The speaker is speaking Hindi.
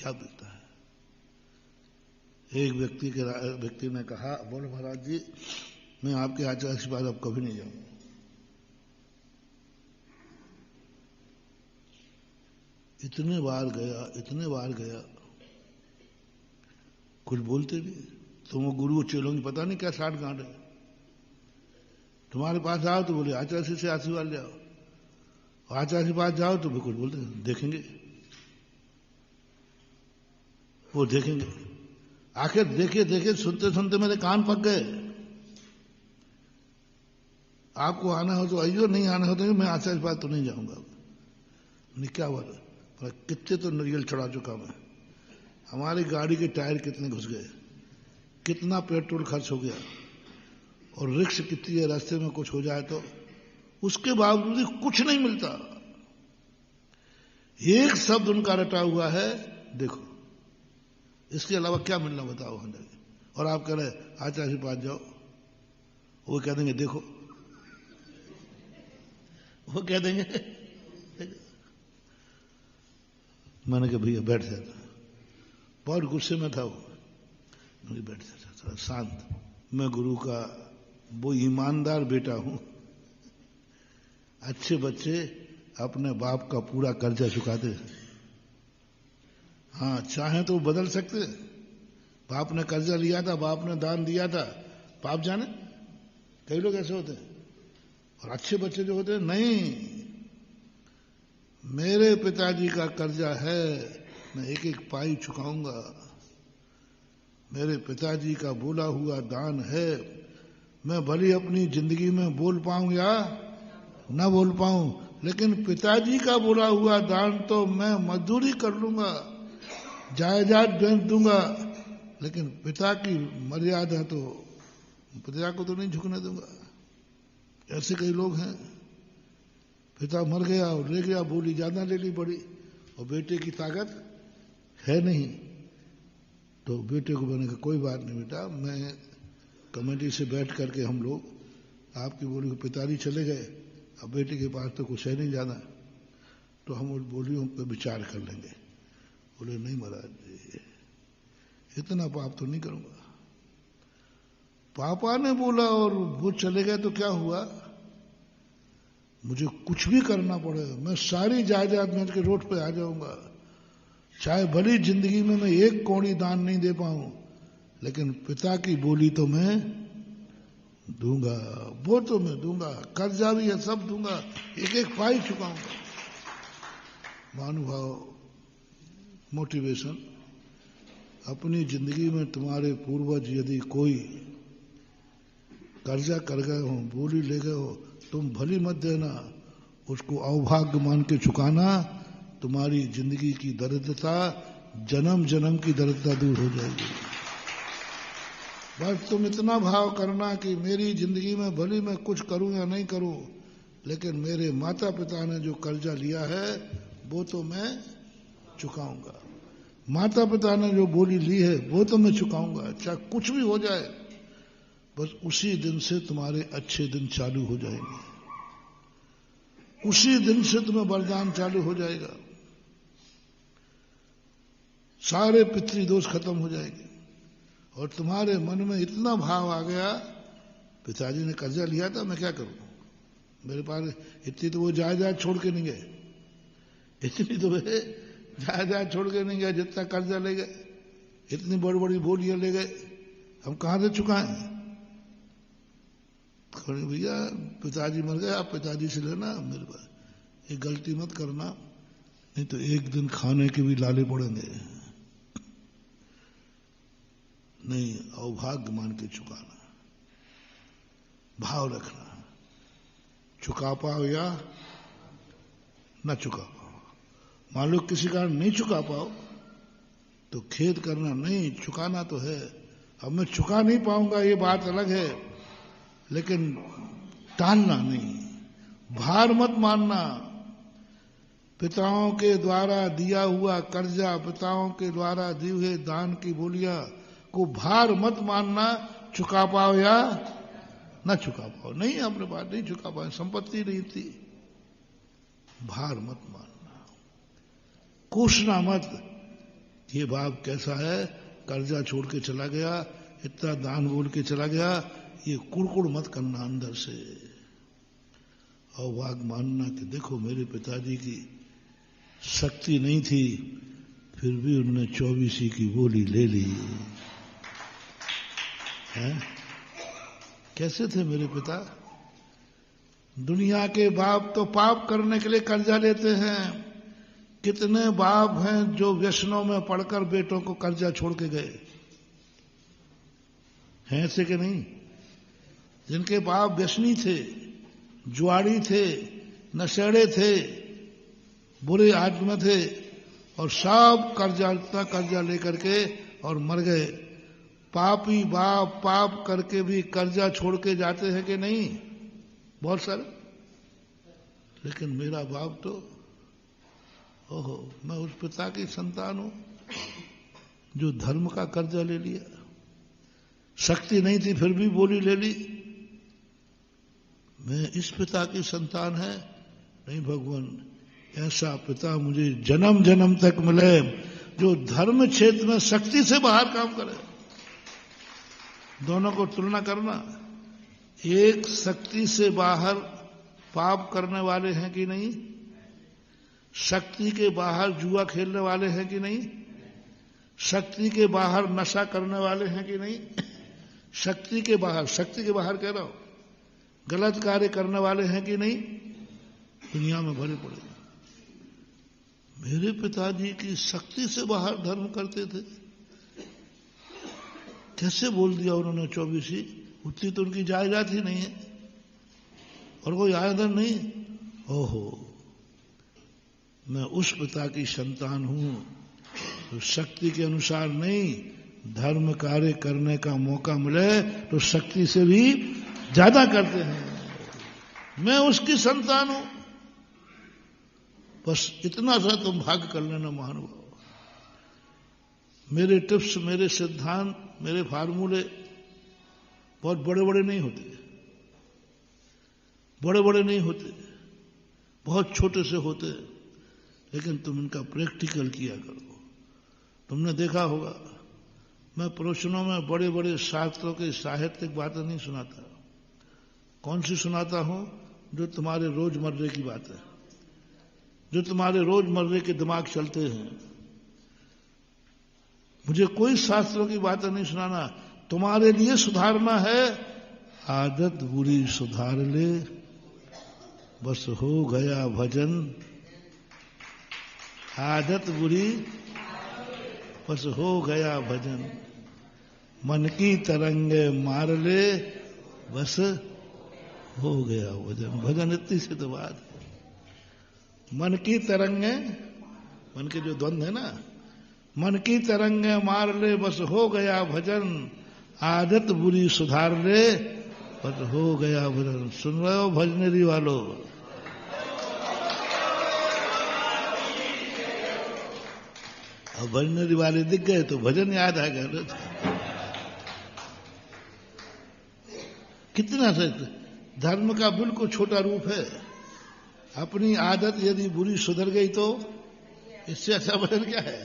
क्या बिकता है। एक व्यक्ति ने कहा, बोले महाराज जी मैं आपके आचार्य के पास अब कभी नहीं जाऊंगा। इतने बार गया कुछ बोलते नहीं। तुम गुरु चेलों की पता नहीं क्या साठ गांठ है। तुम्हारे पास आओ तो बोले आचार्य से आशीर्वाद ले आओ, आचार्य के पास जाओ तो भी कुछ बोलते देखेंगे, वो देखेंगे। आखिर देखे सुनते सुनते मेरे कान पक गए। आपको आना हो तो आइयो, नहीं आना हो तो मैं आचार्य के पास तो नहीं जाऊंगा। नहीं क्या हुआ, पर कितने तो नरियल चढ़ा चुका मैं, हमारी गाड़ी के टायर कितने घुस गए, कितना पेट्रोल खर्च हो गया, और रिक्श कितनी है, रास्ते में कुछ हो जाए तो उसके बावजूद भी कुछ नहीं मिलता। एक शब्द उनका रटा हुआ है देखो, इसके अलावा क्या मिलना बताओ वहां जाके। और आप कह रहे आचार्य के पास जाओ, वो कह देंगे देखो, वो कह देंगे। मैंने कहा भैया बैठ जाता, बहुत गुस्से में था वो, मुझे बैठ जाता थोड़ा शांत। मैं गुरु का वो ईमानदार बेटा हूं। अच्छे बच्चे अपने बाप का पूरा कर्जा चुकाते हैं। हाँ चाहे तो बदल सकते, बाप ने कर्जा लिया था, बाप ने दान दिया था, बाप जाने कई लोग ऐसे होते हैं। और अच्छे बच्चे जो होते हैं, नहीं मेरे पिताजी का कर्जा है, मैं एक एक पाई चुकाऊंगा। मेरे पिताजी का बोला हुआ दान है, मैं भली अपनी जिंदगी में बोल पाऊं या ना बोल पाऊं, लेकिन पिताजी का बोला हुआ दान तो मैं मजदूरी कर लूंगा, जायदाद बेच दूंगा, लेकिन पिता की मर्यादा तो पिता को तो नहीं झुकने दूंगा। ऐसे कई लोग हैं, पिता मर गया और ले गया, बोली ज्यादा ले ली बड़ी, और बेटे की ताकत है नहीं, तो बेटे को मैंने कहा कोई बात नहीं बेटा, मैं कमेटी से बैठ करके हम लोग आपकी बोली को, पिताजी चले गए, अब बेटे के पास तो कुछ है नहीं जाना, तो हम उस बोलियों पर विचार कर लेंगे। बोले नहीं महाराज जी इतना पाप तो नहीं करूंगा। पापा ने बोला और वो चले गए तो क्या हुआ, मुझे कुछ भी करना पड़े, मैं सारी जायदाद में के रोड पे आ जाऊंगा, चाहे भली जिंदगी में मैं एक कौड़ी दान नहीं दे पाऊं, लेकिन पिता की बोली तो मैं दूंगा, वो तो मैं दूंगा, कर्जा भी है सब दूंगा, एक एक पाई चुकाऊंगा। महानुभाव मोटिवेशन, अपनी जिंदगी में तुम्हारे पूर्वज यदि कोई कर्जा कर गए हो, बोली ले गए हो, तुम भली मत देना, उसको अवभाग्य मान के चुकाना, तुम्हारी जिंदगी की दरिद्रता, जन्म जन्म की दरिद्रता दूर हो जाएगी। बस तुम इतना भाव करना कि मेरी जिंदगी में भली मैं कुछ करूं या नहीं करूं, लेकिन मेरे माता पिता ने जो कर्जा लिया है वो तो मैं चुकाऊंगा, माता पिता ने जो बोली ली है वो तो मैं चुकाऊंगा, चाहे कुछ भी हो जाए। बस उसी दिन से तुम्हारे अच्छे दिन चालू हो जाएंगे, उसी दिन से तुम्हें वरदान चालू हो जाएगा, सारे पितृदोष खत्म हो जाएंगे। और तुम्हारे मन में इतना भाव आ गया, पिताजी ने कर्जा लिया था, मैं क्या करूं, मेरे पास इतनी तो वो जायदाद छोड़ के नहीं गए, इतनी तो वे जायदाद छोड़ के नहीं गए जितना कर्जा ले गए, इतनी बड़ी बड़ी बोलियां ले गए, हम कहां से चुकाएं। भैया पिताजी मर गए, आप पिताजी से लेना, मेरे पास ये गलती मत करना, नहीं तो एक दिन खाने के भी लाले पड़ेंगे। नहीं, अवभाग्य मान के चुकाना, भाव रखना, चुका पाओ या न चुका पाओ। मान लो किसी कारण नहीं चुका पाओ तो खेद करना नहीं, चुकाना तो है। अब मैं चुका नहीं पाऊंगा ये बात अलग है, लेकिन टालना नहीं, भार मत मानना। पिताओं के द्वारा दिया हुआ कर्जा, पिताओं के द्वारा दिए हुए दान की बोलियां को भार मत मानना, चुका पाओ या न चुका पाओ। नहीं अपने पास नहीं चुका पाओ, संपत्ति नहीं थी, भार मत मानना, कोसना मत ये बाप कैसा है, कर्जा छोड़ के चला गया, इतना दान बोल के चला गया, ये कुड़कुड़ मत करना अंदर से, और वाग मानना कि देखो मेरे पिताजी की शक्ति नहीं थी, फिर भी उन्होंने 24 की बोली ले ली है। कैसे थे मेरे पिता? दुनिया के बाप तो पाप करने के लिए कर्जा लेते हैं। कितने बाप हैं जो व्यसनों में पड़कर बेटों को कर्जा छोड़ के गए हैं, ऐसे कि नहीं? जिनके बाप व्यसनी थे, जुआड़ी थे, नशेड़े थे, बुरे आदमी थे, और सब कर्जा लेकर के और मर गए। पापी बाप पाप करके भी कर्जा छोड़ के जाते हैं कि नहीं? बहुत सारे। लेकिन मेरा बाप तो, ओहो, मैं उस पिता की संतान हूं जो धर्म का कर्जा ले लिया। शक्ति नहीं थी फिर भी बोली ले ली। मैं इस पिता की संतान है? नहीं भगवान, ऐसा पिता मुझे जन्म जन्म तक मिले जो धर्म क्षेत्र में शक्ति से बाहर काम करे। दोनों को तुलना करना, एक शक्ति से बाहर पाप करने वाले हैं कि नहीं? शक्ति के बाहर जुआ खेलने वाले हैं कि नहीं? शक्ति के बाहर नशा करने वाले हैं कि नहीं? शक्ति के बाहर कह रहा हूं, गलत कार्य करने वाले हैं कि नहीं? दुनिया में भरे पड़े। मेरे पिताजी की शक्ति से बाहर धर्म करते थे। कैसे बोल दिया उन्होंने 24? उतनी तो उनकी जायदाद ही नहीं है और कोई आयदन नहीं। ओहो, मैं उस पिता की संतान हूं तो शक्ति के अनुसार नहीं, धर्म कार्य करने का मौका मिले तो शक्ति से भी ज्यादा करते हैं। मैं उसकी संतान हूं। बस इतना सा तुम भाग कर लेना महानुभाव। मेरे टिप्स, मेरे सिद्धांत, मेरे फार्मूले बहुत बड़े बड़े नहीं होते, बहुत छोटे से होते, लेकिन तुम इनका प्रैक्टिकल किया करो। तुमने देखा होगा, मैं प्रवचनों में बड़े बड़े शास्त्रों के साहित्यिक बातें नहीं सुनाता। कौन सी सुनाता हूं? जो तुम्हारे रोजमर्रे की बात है, जो तुम्हारे रोजमर्रे के दिमाग चलते हैं। मुझे कोई शास्त्रों की बातें नहीं सुनाना। तुम्हारे लिए सुधारना है, आदत बुरी सुधार ले, बस हो गया भजन। आदत बुरी बस हो गया भजन, मन की तरंगे मार ले, बस हो गया भजन। भजन इतनी सी तो बात है। मन की तरंगे, मन के जो द्वंद्व है ना, मन की तरंगे मार ले, बस हो गया भजन। आदत बुरी सुधार ले, बस हो गया भजन। सुन रहे हो भजनेरी वालों? अब भजनेरी वाले दिख गए तो भजन याद आ गया। कितना सही। धर्म का बिल्कुल छोटा रूप है। अपनी आदत यदि बुरी सुधर गई तो इससे अच्छा भजन क्या है?